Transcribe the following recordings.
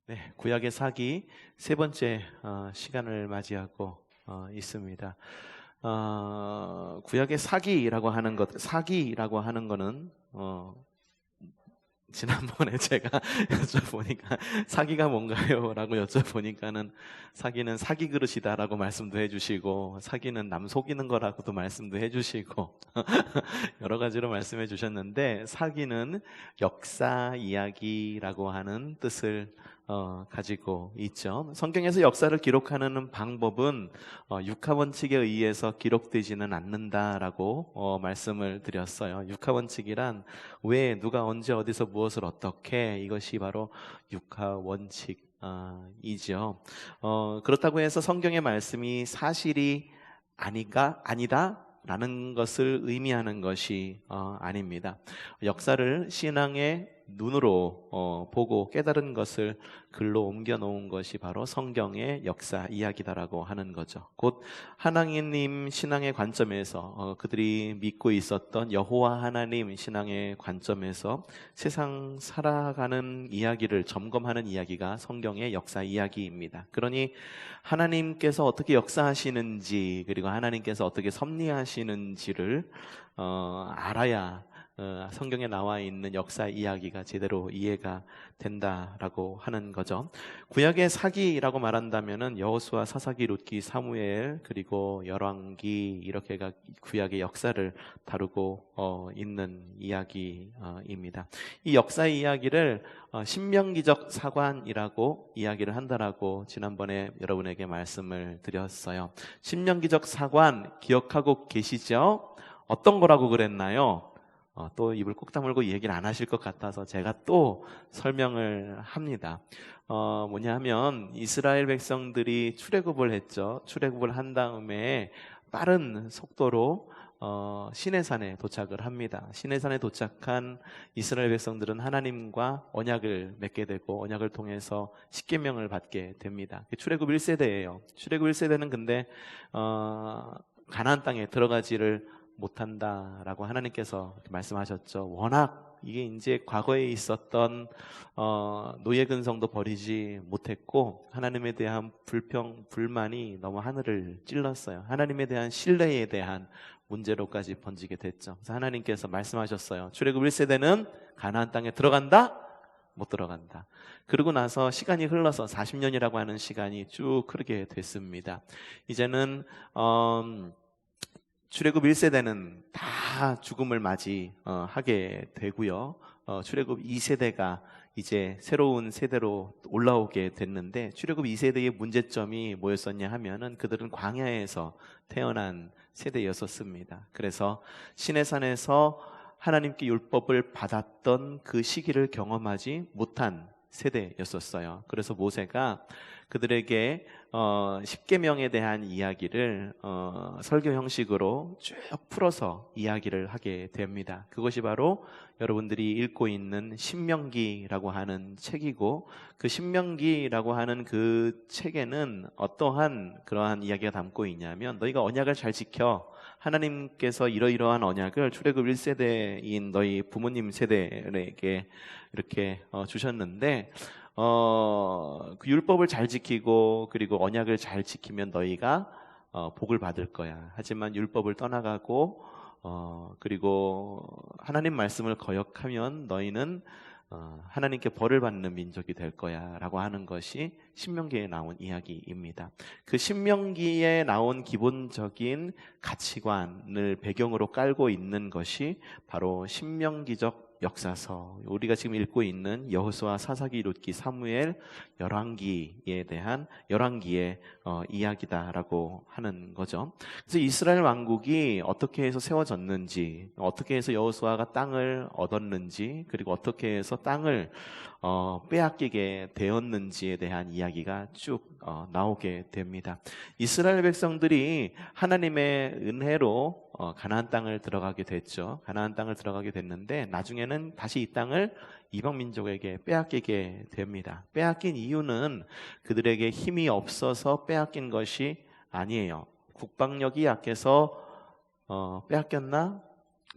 네, 구약의 사기 세 번째 시간을 맞이하고 있습니다. 구약의 사기라고 하는 거는 지난번에 제가 여쭤보니까 사기가 뭔가요? 라고 여쭤보니까는 사기는 사기 그릇이다라고 말씀도 해주시고 사기는 남 속이는 거라고도 말씀도 해주시고 여러 가지로 말씀해 주셨는데 사기는 역사 이야기라고 하는 뜻을 가지고 있죠. 성경에서 역사를 기록하는 방법은 육하 원칙에 의해서 기록되지는 않는다라고 말씀을 드렸어요. 육하 원칙이란 왜 누가 언제 어디서 무엇을 어떻게, 이것이 바로 육하 원칙 이죠. 그렇다고 해서 성경의 말씀이 사실이 아니다 라는 것을 의미하는 것이 아닙니다. 역사를 신앙의 눈으로 보고 깨달은 것을 글로 옮겨 놓은 것이 바로 성경의 역사 이야기다라고 하는 거죠. 곧 하나님 신앙의 관점에서 그들이 믿고 있었던 여호와 하나님 신앙의 관점에서 세상 살아가는 이야기를 점검하는 이야기가 성경의 역사 이야기입니다. 그러니 하나님께서 어떻게 역사하시는지, 그리고 하나님께서 어떻게 섭리하시는지를 알아야 성경에 나와 있는 역사 이야기가 제대로 이해가 된다라고 하는 거죠. 구약의 사기라고 말한다면은 여호수아, 사사기, 룻기, 사무엘, 그리고 열왕기, 이렇게가 구약의 역사를 다루고 있는 이야기입니다. 이 역사 이야기를 신명기적 사관이라고 이야기를 한다라고 지난번에 여러분에게 말씀을 드렸어요. 신명기적 사관 기억하고 계시죠? 어떤 거라고 그랬나요? 또 입을 꼭 다물고 얘기를 안 하실 것 같아서 제가 또 설명을 합니다. 뭐냐 하면 이스라엘 백성들이 출애굽을 했죠. 출애굽을 한 다음에 빠른 속도로 시내산에 도착을 합니다. 시내산에 도착한 이스라엘 백성들은 하나님과 언약을 맺게 되고 언약을 통해서 십계명을 받게 됩니다. 출애굽 1세대예요. 출애굽 1세대는 근데 가나안 땅에 들어가지를 못한다라고 하나님께서 말씀하셨죠. 워낙 이게 이제 과거에 있었던 노예 근성도 버리지 못했고 하나님에 대한 불만이 너무 하늘을 찔렀어요. 하나님에 대한 신뢰에 대한 문제로까지 번지게 됐죠. 그래서 하나님께서 말씀하셨어요. 출애굽 1세대는 가나안 땅에 들어간다? 못 들어간다. 그러고 나서 시간이 흘러서 40년이라고 하는 시간이 쭉 흐르게 됐습니다. 이제는 출애굽 1세대는 다 죽음을 맞이하게 되고요. 출애굽 2세대가 이제 새로운 세대로 올라오게 됐는데 출애굽 2세대의 문제점이 뭐였었냐 하면은 그들은 광야에서 태어난 세대였었습니다. 그래서 시내산에서 하나님께 율법을 받았던 그 시기를 경험하지 못한 세대였었어요. 그래서 모세가 그들에게 십계명에 대한 이야기를 설교 형식으로 쭉 풀어서 이야기를 하게 됩니다. 그것이 바로 여러분들이 읽고 있는 신명기라고 하는 책이고, 그 신명기라고 하는 그 책에는 어떠한 그러한 이야기가 담고 있냐면, 너희가 언약을 잘 지켜, 하나님께서 이러이러한 언약을 출애굽 1세대인 너희 부모님 세대에게 이렇게 주셨는데 그 율법을 잘 지키고 그리고 언약을 잘 지키면 너희가 복을 받을 거야. 하지만 율법을 떠나가고 그리고 하나님 말씀을 거역하면 너희는 하나님께 벌을 받는 민족이 될 거야 라고 하는 것이 신명기에 나온 이야기입니다. 그 신명기에 나온 기본적인 가치관을 배경으로 깔고 있는 것이 바로 신명기적 역사서, 우리가 지금 읽고 있는 여호수아, 사사기, 룻기, 사무엘, 열왕기에 대한 열왕기의 이야기다라고 하는 거죠. 그래서 이스라엘 왕국이 어떻게 해서 세워졌는지, 어떻게 해서 여호수아가 땅을 얻었는지, 그리고 어떻게 해서 땅을 빼앗기게 되었는지에 대한 이야기가 쭉 나오게 됩니다. 이스라엘 백성들이 하나님의 은혜로 가나안 땅을 들어가게 됐죠. 가나안 땅을 들어가게 됐는데 나중에는 다시 이 땅을 이방 민족에게 빼앗기게 됩니다. 빼앗긴 이유는 그들에게 힘이 없어서 빼앗긴 것이 아니에요. 국방력이 약해서 빼앗겼나?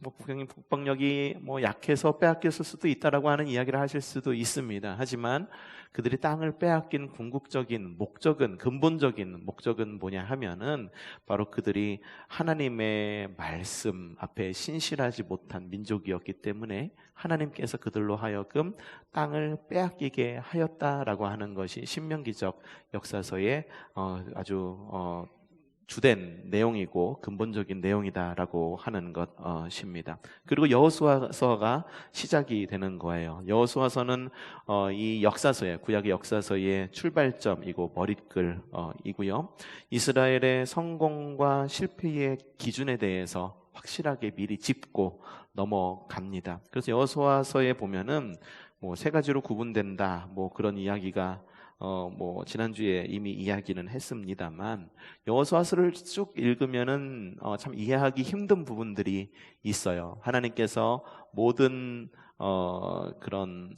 뭐 국방력이 뭐 약해서 빼앗겼을 수도 있다라고 하는 이야기를 하실 수도 있습니다. 하지만 그들이 땅을 빼앗긴 궁극적인 목적은, 근본적인 목적은 뭐냐 하면은 바로 그들이 하나님의 말씀 앞에 신실하지 못한 민족이었기 때문에 하나님께서 그들로 하여금 땅을 빼앗기게 하였다라고 하는 것이 신명기적 역사서의 아주 주된 내용이고 근본적인 내용이다라고 하는 것입니다. 그리고 여호수아서가 시작이 되는 거예요. 여호수아서는 이 역사서의, 구약의 역사서의 출발점이고 머릿글이고요. 이스라엘의 성공과 실패의 기준에 대해서 확실하게 미리 짚고 넘어갑니다. 그래서 여호수아서에 보면은 뭐 세 가지로 구분된다, 뭐 그런 이야기가 뭐 지난주에 이미 이야기는 했습니다만, 여호수아서를 쭉 읽으면은 참 이해하기 힘든 부분들이 있어요. 하나님께서 모든 그런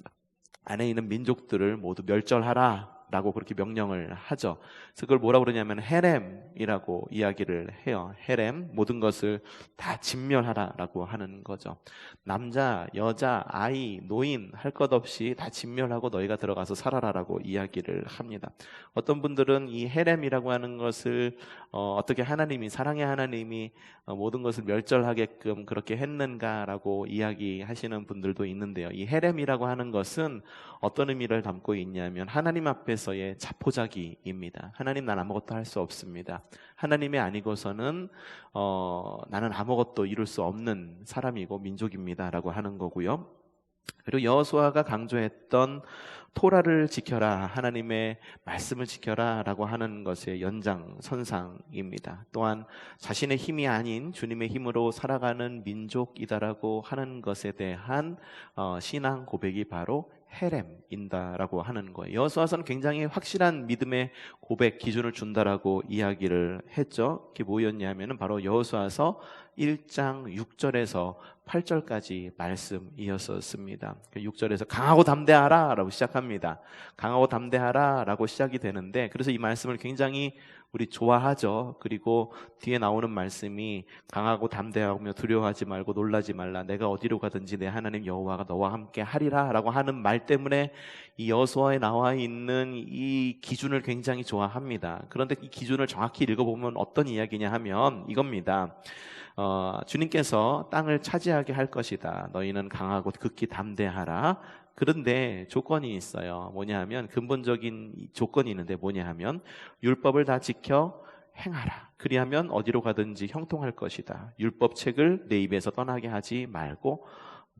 안에 있는 민족들을 모두 멸절하라 라고 그렇게 명령을 하죠. 그래서 그걸 뭐라고 그러냐면 헤렘이라고 이야기를 해요. 헤렘, 모든 것을 다 진멸하라 라고 하는 거죠. 남자, 여자, 아이, 노인 할 것 없이 다 진멸하고 너희가 들어가서 살아라 라고 이야기를 합니다. 어떤 분들은 이 헤렘이라고 하는 것을 어떻게 하나님이, 사랑의 하나님이 모든 것을 멸절하게끔 그렇게 했는가라고 이야기하시는 분들도 있는데요. 이 헤렘이라고 하는 것은 어떤 의미를 담고 있냐면 하나님 앞에서의 자포자기입니다. 하나님, 난 아무것도 할 수 없습니다. 하나님이 아니고서는 나는 아무것도 이룰 수 없는 사람이고 민족입니다 라고 하는 거고요. 그리고 여호수아가 강조했던 토라를 지켜라, 하나님의 말씀을 지켜라 라고 하는 것의 연장선상입니다. 또한 자신의 힘이 아닌 주님의 힘으로 살아가는 민족이다라고 하는 것에 대한 신앙 고백이 바로 헤렘인다라고 하는 거예요. 여호수아서는 굉장히 확실한 믿음의 고백 기준을 준다라고 이야기를 했죠. 그게 뭐였냐면은 바로 여호수아서 1장 6절에서 8절까지 말씀이었습니다. 6절에서 강하고 담대하라 라고 시작합니다. 강하고 담대하라 라고 시작이 되는데, 그래서 이 말씀을 굉장히 우리 좋아하죠. 그리고 뒤에 나오는 말씀이 강하고 담대하며 두려워하지 말고 놀라지 말라, 내가 어디로 가든지 내 하나님 여호와가 너와 함께 하리라 라고 하는 말 때문에 이 여호수아에 나와 있는 이 기준을 굉장히 좋아합니다. 그런데 이 기준을 정확히 읽어보면 어떤 이야기냐 하면 이겁니다. 주님께서 땅을 차지하게 할 것이다. 너희는 강하고 극히 담대하라. 그런데 조건이 있어요. 뭐냐 하면, 근본적인 조건이 있는데 뭐냐 하면 율법을 다 지켜 행하라. 그리하면 어디로 가든지 형통할 것이다. 율법책을 내 입에서 떠나게 하지 말고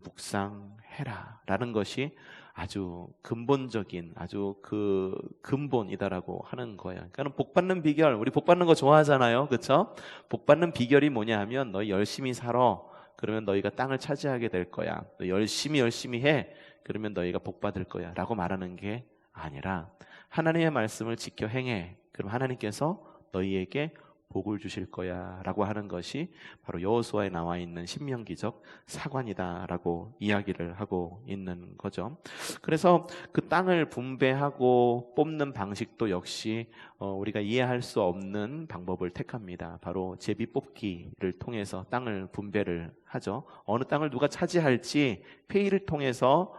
묵상해라 라는 것이 아주 근본적인, 아주 그 근본이다라고 하는 거예요. 그러니까 복 받는 비결, 우리 복 받는 거 좋아하잖아요, 그렇죠? 복 받는 비결이 뭐냐 하면 너희 열심히 살아. 그러면 너희가 땅을 차지하게 될 거야. 너 열심히 해. 그러면 너희가 복 받을 거야 라고 말하는 게 아니라 하나님의 말씀을 지켜 행해. 그럼 하나님께서 너희에게 복을 주실 거야 라고 하는 것이 바로 여호수아에 나와 있는 신명기적 사관이다라고 이야기를 하고 있는 거죠. 그래서 그 땅을 분배하고 뽑는 방식도 역시 우리가 이해할 수 없는 방법을 택합니다. 바로 제비 뽑기를 통해서 땅을 분배를 하죠. 어느 땅을 누가 차지할지 회의를 통해서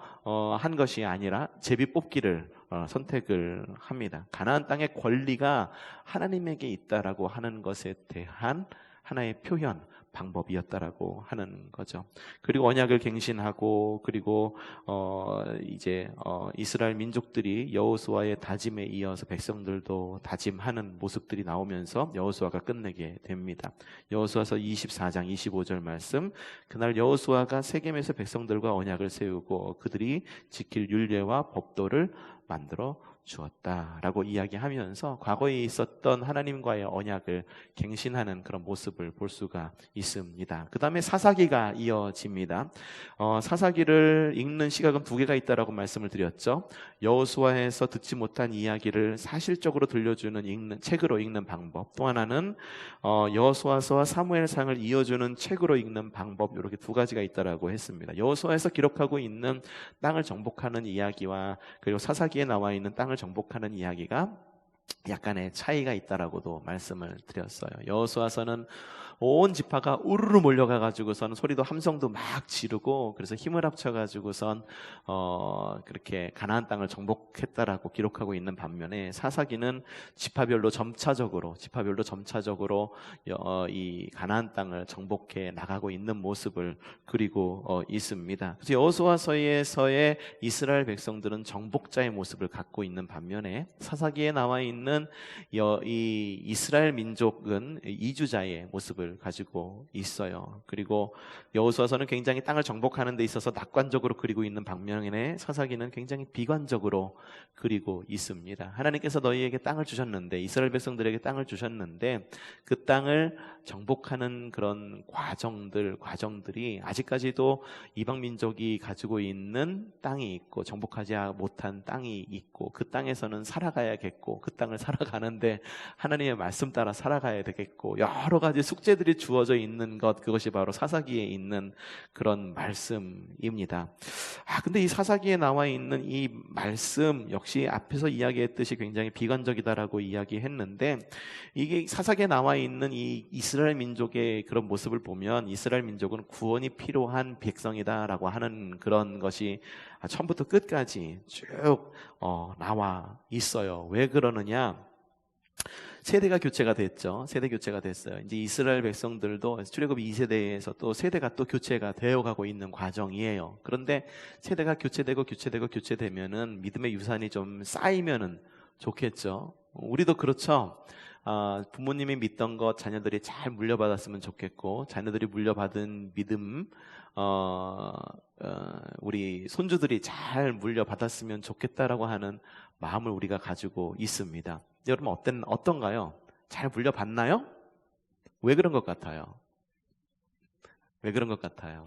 한 것이 아니라 제비 뽑기를 선택을 합니다. 가나안 땅의 권리가 하나님에게 있다라고 하는 것에 대한 하나의 표현, 방법이었다라고 하는 거죠. 그리고 언약을 갱신하고, 그리고 이제 이스라엘 민족들이 여호수아의 다짐에 이어서 백성들도 다짐하는 모습들이 나오면서 여호수아가 끝내게 됩니다. 여호수아서 24장 25절 말씀, 그날 여호수아가 세겜에서 백성들과 언약을 세우고 그들이 지킬 율례와 법도를 만들어 주었다라고 이야기하면서 과거에 있었던 하나님과의 언약을 갱신하는 그런 모습을 볼 수가 있습니다. 그 다음에 사사기가 이어집니다. 사사기를 읽는 시각은 두 개가 있다라고 말씀을 드렸죠. 여호수아에서 듣지 못한 이야기를 사실적으로 들려주는 책으로 읽는 방법, 또 하나는 여호수아서와 사무엘상을 이어주는 책으로 읽는 방법, 이렇게 두 가지가 있다라고 했습니다. 여호수아에서 기록하고 있는 땅을 정복하는 이야기와 그리고 사사기에 나와 있는 땅을 정복하는 이야기가 약간의 차이가 있다라고도 말씀을 드렸어요. 여호수아서는 온 지파가 우르르 몰려가 가지고선 소리도 함성도 막 지르고 그래서 힘을 합쳐 가지고선 그렇게 가나안 땅을 정복했다라고 기록하고 있는 반면에 사사기는 지파별로 점차적으로 이 가나안 땅을 정복해 나가고 있는 모습을 그리고 있습니다. 그래서 여호수아서에서의 이스라엘 백성들은 정복자의 모습을 갖고 있는 반면에 사사기에 나와 있는 이 이스라엘 민족은 이주자의 모습을 가지고 있어요. 그리고 여호수아서는 굉장히 땅을 정복하는 데 있어서 낙관적으로 그리고 있는 반면에 사사기는 굉장히 비관적으로 그리고 있습니다. 하나님께서 너희에게 땅을 주셨는데, 이스라엘 백성들에게 땅을 주셨는데 그 땅을 정복하는 그런 과정들이 아직까지도 이방 민족이 가지고 있는 땅이 있고 정복하지 못한 땅이 있고 그 땅에서는 살아가야겠고 그 땅을 살아가는데 하나님의 말씀 따라 살아가야 되겠고 여러 가지 숙제들이 주어져 있는 그것이 바로 사사기에 있는 그런 말씀입니다. 근데 이 사사기에 나와 있는 이 말씀 역시 앞에서 이야기했듯이 굉장히 비관적이다라고 이야기했는데, 이게 사사기에 나와 있는 이 이스라엘 민족의 그런 모습을 보면 이스라엘 민족은 구원이 필요한 백성이다라고 하는 그런 것이 처음부터 끝까지 쭉 나와 있어요. 왜 그러느냐? 세대가 교체가 됐죠. 세대 교체가 됐어요. 이제 이스라엘 백성들도 출애굽 2세대에서 또 세대가 또 교체가 되어가고 있는 과정이에요. 그런데 세대가 교체되면은 믿음의 유산이 좀 쌓이면은 좋겠죠. 우리도 그렇죠. 부모님이 믿던 것 자녀들이 잘 물려받았으면 좋겠고, 자녀들이 물려받은 믿음 우리 손주들이 잘 물려받았으면 좋겠다라고 하는 마음을 우리가 가지고 있습니다. 여러분 어떤가요? 잘 물려받나요? 왜 그런 것 같아요? 왜 그런 것 같아요?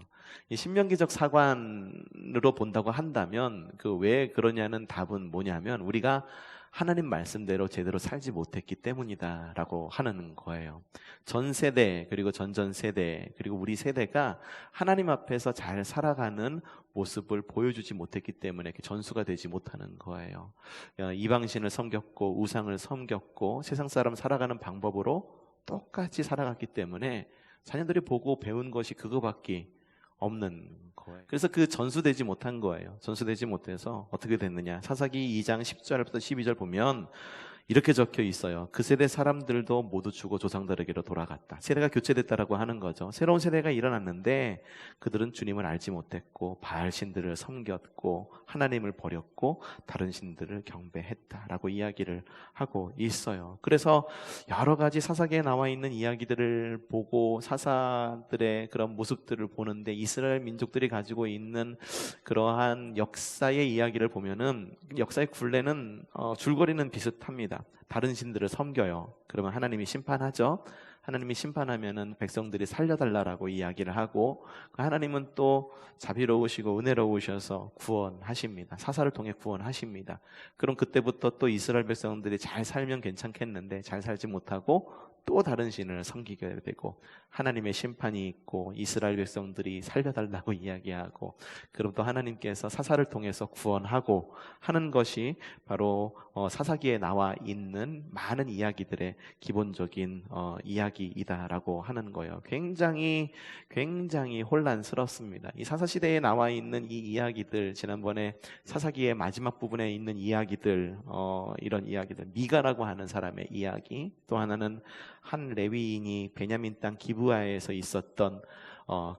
이 신명기적 사관으로 본다고 한다면 그 왜 그러냐는 답은 뭐냐면 우리가 하나님 말씀대로 제대로 살지 못했기 때문이다라고 하는 거예요. 전 세대 그리고 전전 세대 그리고 우리 세대가 하나님 앞에서 잘 살아가는 모습을 보여주지 못했기 때문에 전수가 되지 못하는 거예요. 이방신을 섬겼고 우상을 섬겼고 세상 사람 살아가는 방법으로 똑같이 살아갔기 때문에 자녀들이 보고 배운 것이 그거밖에 없는 거예요. 그래서 그 전수되지 못한 거예요. 전수되지 못해서 어떻게 됐느냐? 사사기 2장 10절부터 12절 보면 이렇게 적혀 있어요. 그 세대 사람들도 모두 죽어 조상들에게로 돌아갔다. 세대가 교체됐다라고 하는 거죠. 새로운 세대가 일어났는데 그들은 주님을 알지 못했고 바알 신들을 섬겼고 하나님을 버렸고 다른 신들을 경배했다라고 이야기를 하고 있어요. 그래서 여러 가지 사사기에 나와 있는 이야기들을 보고 사사들의 그런 모습들을 보는데 이스라엘 민족들이 가지고 있는 그러한 역사의 이야기를 보면은 역사의 굴레는 줄거리는 비슷합니다. 다른 신들을 섬겨요. 그러면 하나님이 심판하죠. 하나님이 심판하면은 백성들이 살려달라고 이야기를 하고 하나님은 또 자비로우시고 은혜로우셔서 구원하십니다. 사사를 통해 구원하십니다. 그럼 그때부터 또 이스라엘 백성들이 잘 살면 괜찮겠는데 잘 살지 못하고 또 다른 신을 섬기게 되고 하나님의 심판이 있고 이스라엘 백성들이 살려달라고 이야기하고 그럼 또 하나님께서 사사를 통해서 구원하고 하는 것이 바로 사사기에 나와 있는 많은 이야기들의 기본적인 이야기이다라고 하는 거예요. 굉장히 혼란스럽습니다. 이 사사시대에 나와 있는 이 이야기들, 지난번에 사사기의 마지막 부분에 있는 이야기들, 이런 이야기들, 미가라고 하는 사람의 이야기, 또 하나는 한 레위인이 베냐민 땅 기브아에서 있었던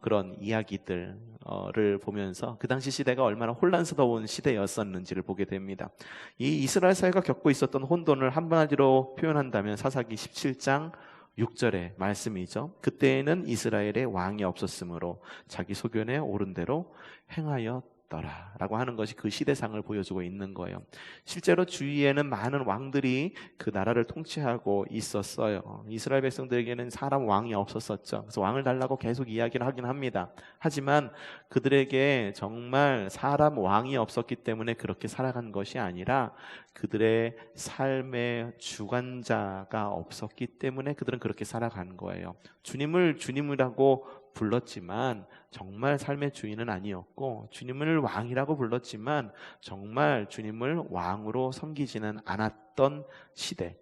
그런 이야기들을 보면서 그 당시 시대가 얼마나 혼란스러운 시대였었는지를 보게 됩니다. 이 이스라엘 사회가 겪고 있었던 혼돈을 한마디로 표현한다면 사사기 17장 6절의 말씀이죠. 그때에는 이스라엘에 왕이 없었으므로 자기 소견에 옳은 대로 행하였더라 라고 하는 것이 그 시대상을 보여주고 있는 거예요. 실제로 주위에는 많은 왕들이 그 나라를 통치하고 있었어요. 이스라엘 백성들에게는 사람 왕이 없었었죠. 그래서 왕을 달라고 계속 이야기를 하긴 합니다. 하지만 그들에게 정말 사람 왕이 없었기 때문에 그렇게 살아간 것이 아니라 그들의 삶의 주관자가 없었기 때문에 그들은 그렇게 살아간 거예요. 주님이라고 불렀지만 정말 삶의 주인은 아니었고, 주님을 왕이라고 불렀지만 정말 주님을 왕으로 섬기지는 않았던 시대,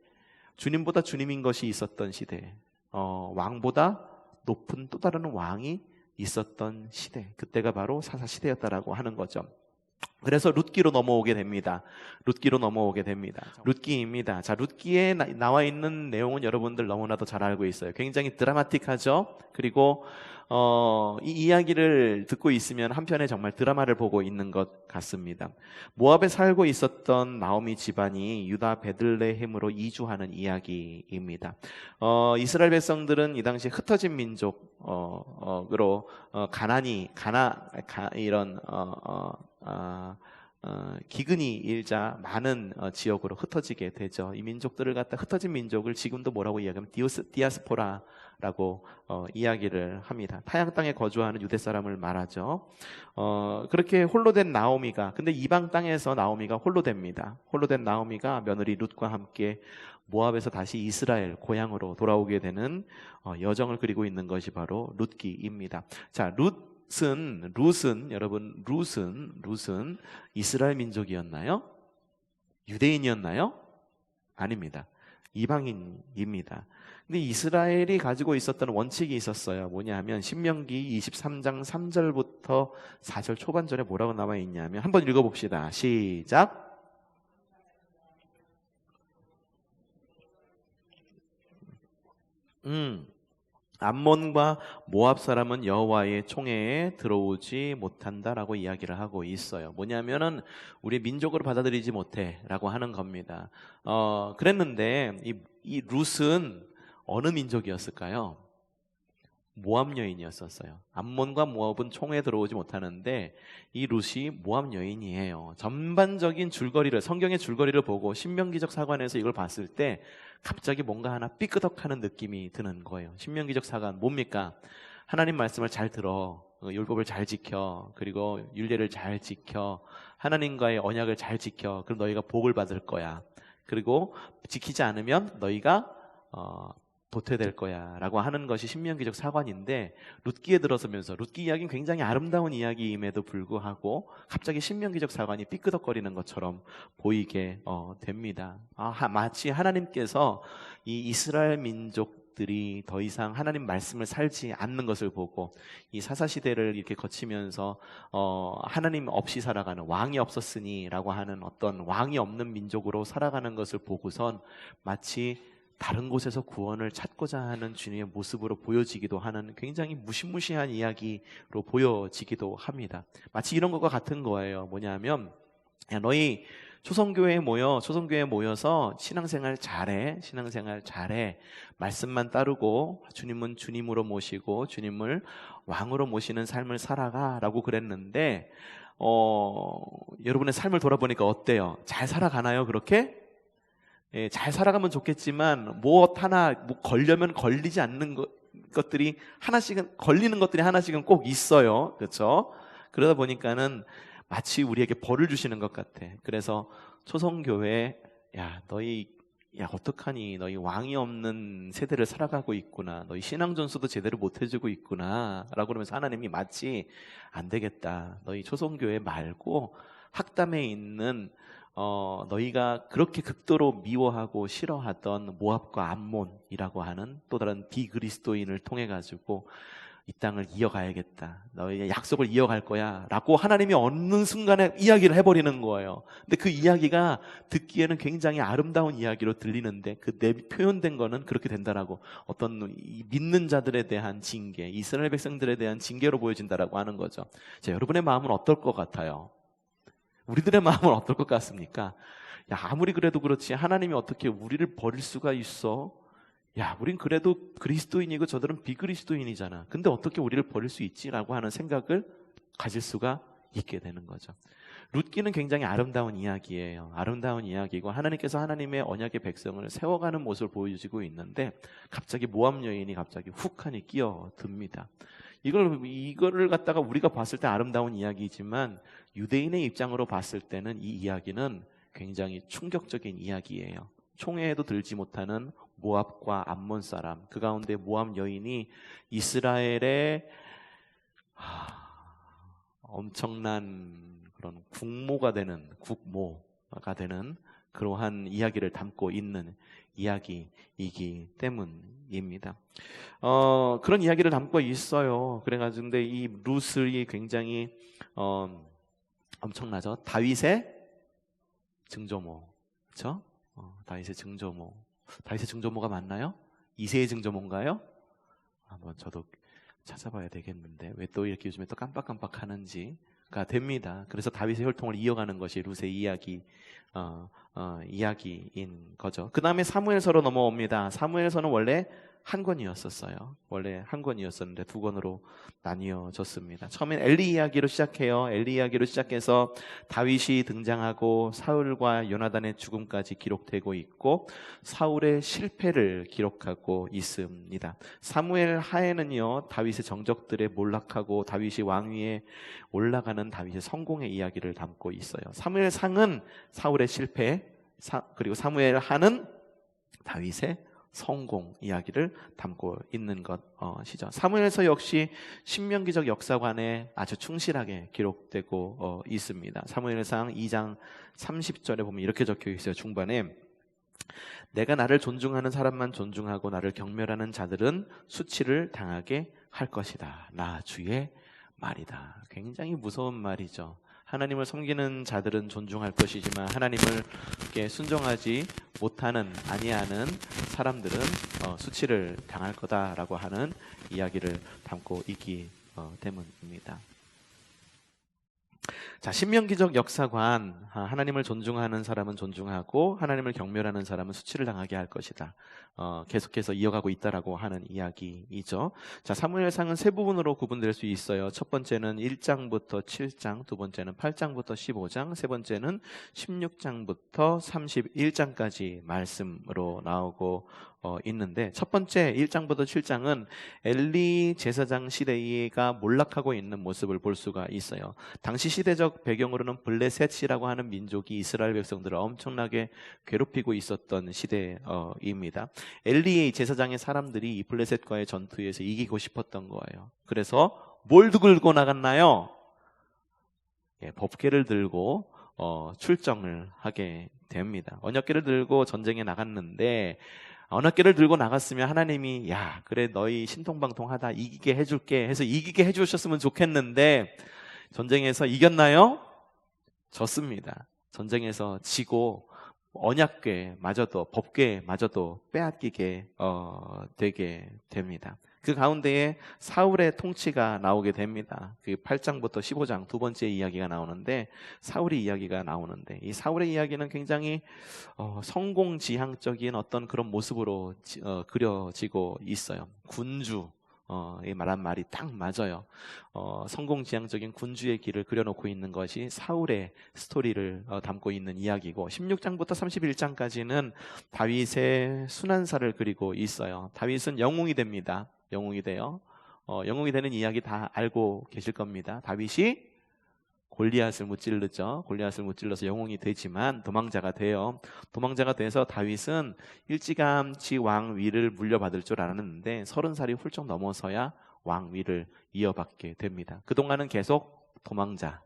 주님보다 주님인 것이 있었던 시대, 왕보다 높은 또 다른 왕이 있었던 시대, 그때가 바로 사사시대였다라고 하는 거죠. 그래서 룻기로 넘어오게 됩니다. 룻기로 넘어오게 됩니다. 룻기입니다. 자, 룻기에 나와 있는 내용은 여러분들 너무나도 잘 알고 있어요. 굉장히 드라마틱하죠. 그리고 이 이야기를 듣고 있으면 한편에 정말 드라마를 보고 있는 것 같습니다. 모압에 살고 있었던 나오미 집안이 유다 베들레헴으로 이주하는 이야기입니다. 이스라엘 백성들은 이 당시 흩어진 민족으로 이런 기근이 일자 많은 지역으로 흩어지게 되죠. 이 민족들을 갖다 흩어진 민족을 지금도 뭐라고 이야기하면 디아스포라라고 이야기를 합니다. 타양 땅에 거주하는 유대 사람을 말하죠. 그렇게 홀로 된 나오미가, 근데 이방 땅에서 나오미가 홀로 됩니다. 홀로 된 나오미가 며느리 룻과 함께 모압에서 다시 이스라엘 고향으로 돌아오게 되는 여정을 그리고 있는 것이 바로 룻기입니다. 자, 여러분, 룻은 이스라엘 민족이었나요? 유대인이었나요? 아닙니다. 이방인입니다. 근데 이스라엘이 가지고 있었던 원칙이 있었어요. 뭐냐 하면 신명기 23장 3절부터 4절 초반절에 뭐라고 나와 있냐면, 한번 읽어봅시다. 시작. 암몬과 모압 사람은 여호와의 총회에 들어오지 못한다라고 이야기를 하고 있어요. 뭐냐면은 우리 민족으로 받아들이지 못해라고 하는 겁니다. 그랬는데 이 룻은 어느 민족이었을까요? 모압 여인이었었어요. 암몬과 모압은 총회에 들어오지 못하는데 이 룻이 모압 여인이에요. 전반적인 줄거리를, 성경의 줄거리를 보고 신명기적 사관에서 이걸 봤을 때 갑자기 뭔가 하나 삐끄덕하는 느낌이 드는 거예요. 신명기적 사관 뭡니까? 하나님 말씀을 잘 들어, 율법을 잘 지켜, 그리고 율례를 잘 지켜, 하나님과의 언약을 잘 지켜. 그럼 너희가 복을 받을 거야. 그리고 지키지 않으면 너희가 도태될 거야 라고 하는 것이 신명기적 사관인데, 룻기에 들어서면서 룻기 이야기는 굉장히 아름다운 이야기임에도 불구하고 갑자기 신명기적 사관이 삐끄덕거리는 것처럼 보이게 됩니다. 마치 하나님께서 이 이스라엘 민족들이 더 이상 하나님 말씀을 살지 않는 것을 보고 이 사사시대를 이렇게 거치면서 하나님 없이 살아가는, 왕이 없었으니 라고 하는 어떤 왕이 없는 민족으로 살아가는 것을 보고선 마치 다른 곳에서 구원을 찾고자 하는 주님의 모습으로 보여지기도 하는 굉장히 무시무시한 이야기로 보여지기도 합니다. 마치 이런 것과 같은 거예요. 뭐냐면, 야, 너희 초성교회에 모여서 신앙생활 잘해. 말씀만 따르고 주님은 주님으로 모시고 주님을 왕으로 모시는 삶을 살아가라고 그랬는데, 여러분의 삶을 돌아보니까 어때요? 잘 살아가나요, 그렇게? 예, 잘 살아가면 좋겠지만 걸려면 걸리지 않는 것들이 하나씩은, 걸리는 것들이 하나씩은 꼭 있어요. 그렇죠? 그러다 보니까는 마치 우리에게 벌을 주시는 것 같아. 그래서 초성교회, 어떡하니? 너희 왕이 없는 세대를 살아가고 있구나. 너희 신앙 전수도 제대로 못 해주고 있구나. 라고 그러면서 하나님이 마치 안 되겠다. 너희 초성교회 말고 학담에 있는 너희가 그렇게 극도로 미워하고 싫어하던 모압과 암몬이라고 하는 또 다른 비그리스도인을 통해 가지고 이 땅을 이어가야겠다. 너희의 약속을 이어갈 거야 라고 하나님이 어느 순간에 이야기를 해버리는 거예요. 근데 그 이야기가 듣기에는 굉장히 아름다운 이야기로 들리는데 그 표현된 거는 그렇게 된다라고, 어떤 믿는 자들에 대한 징계, 이스라엘 백성들에 대한 징계로 보여진다라고 하는 거죠. 자, 여러분의 마음은 어떨 것 같아요? 우리들의 마음은 어떨 것 같습니까? 아무리 그래도 그렇지 하나님이 어떻게 우리를 버릴 수가 있어? 우린 그래도 그리스도인이고 저들은 비그리스도인이잖아. 근데 어떻게 우리를 버릴 수 있지? 라고 하는 생각을 가질 수가 있게 되는 거죠. 룻기는 굉장히 아름다운 이야기예요. 아름다운 이야기고 하나님께서 하나님의 언약의 백성을 세워가는 모습을 보여주고 있는데, 갑자기 모압 여인이 갑자기 훅하니 끼어듭니다. 이거를 갖다가 우리가 봤을 때 아름다운 이야기지만 유대인의 입장으로 봤을 때는 이 이야기는 굉장히 충격적인 이야기예요. 총애에도 들지 못하는 모압과 암몬 사람, 그 가운데 모압 여인이 이스라엘의 엄청난 그런 국모가 되는 그러한 이야기를 담고 있는 이야기이기 때문입니다. 그런 이야기를 담고 있어요. 그래가지고 근데 이 룻이 굉장히 엄청나죠. 다윗의 증조모, 그렇죠? 다윗의 증조모. 다윗의 증조모가 맞나요? 이세의 증조모인가요? 한번 저도 찾아봐야 되겠는데 왜 또 이렇게 요즘에 또 깜빡깜빡하는지가 됩니다. 그래서 다윗의 혈통을 이어가는 것이 룻의 이야기인 거죠. 그 다음에 사무엘서로 넘어옵니다. 사무엘서는 원래 한 권이었었어요. 원래 한 권이었었는데 두 권으로 나뉘어졌습니다. 처음엔 엘리 이야기로 시작해요. 엘리 이야기로 시작해서 다윗이 등장하고 사울과 요나단의 죽음까지 기록되고 있고 사울의 실패를 기록하고 있습니다. 사무엘 하에는요, 다윗의 정적들에 몰락하고 다윗이 왕위에 올라가는 다윗의 성공의 이야기를 담고 있어요. 사무엘 상은 사울의 실패, 그리고 사무엘 하는 다윗의 성공 이야기를 담고 있는 것이죠. 사무엘서 역시 신명기적 역사관에 아주 충실하게 기록되고 있습니다. 사무엘상 2장 30절에 보면 이렇게 적혀 있어요. 중반에 내가 나를 존중하는 사람만 존중하고 나를 경멸하는 자들은 수치를 당하게 할 것이다. 나 주의 말이다. 굉장히 무서운 말이죠. 하나님을 섬기는 자들은 존중할 것이지만 하나님을 순종하지 못하는, 아니하는 사람들은 수치를 당할 거다라고 하는 이야기를 담고 있기 때문입니다. 자, 신명기적 역사관, 하나님을 존중하는 사람은 존중하고 하나님을 경멸하는 사람은 수치를 당하게 할 것이다. 계속해서 이어가고 있다라고 하는 이야기이죠. 자, 사무엘상은 세 부분으로 구분될 수 있어요. 첫 번째는 1장부터 7장, 두 번째는 8장부터 15장, 세 번째는 16장부터 31장까지 말씀으로 나오고 있는데, 첫 번째 1장부터 7장은 엘리 제사장 시대가 몰락하고 있는 모습을 볼 수가 있어요. 당시 시대적 배경으로는 블레셋이라고 하는 민족이 이스라엘 백성들을 엄청나게 괴롭히고 있었던 시대입니다. 엘리 제사장의 사람들이 이 블레셋과의 전투에서 이기고 싶었던 거예요. 그래서 뭘 들고 나갔나요? 법궤를 들고 출정을 하게 됩니다. 언약궤를 들고 전쟁에 나갔는데, 언약궤를 들고 나갔으면 하나님이 야, 그래 너희 신통방통하다 이기게 해줄게 해서 이기게 해주셨으면 좋겠는데, 전쟁에서 이겼나요? 졌습니다. 전쟁에서 지고 언약궤마저도, 법궤마저도 빼앗기게 되게 됩니다. 그 가운데에 사울의 통치가 나오게 됩니다. 그 8장부터 15장 두 번째 이야기가 나오는데, 사울의 이야기가 나오는데, 이 사울의 이야기는 굉장히 성공지향적인 어떤 그런 모습으로 그려지고 있어요. 군주, 이 말한 말이 딱 맞아요. 성공지향적인 군주의 길을 그려놓고 있는 것이 사울의 스토리를 담고 있는 이야기고, 16장부터 31장까지는 다윗의 순환사를 그리고 있어요. 다윗은 영웅이 됩니다. 영웅이 돼요. 영웅이 되는 이야기 다 알고 계실 겁니다. 다윗이 골리앗을 무찔르죠. 골리앗을 무찔러서 영웅이 되지만 도망자가 돼요. 도망자가 돼서 다윗은 일찌감치 왕위를 물려받을 줄 알았는데 30살이 훌쩍 넘어서야 왕위를 이어받게 됩니다. 그동안은 계속 도망자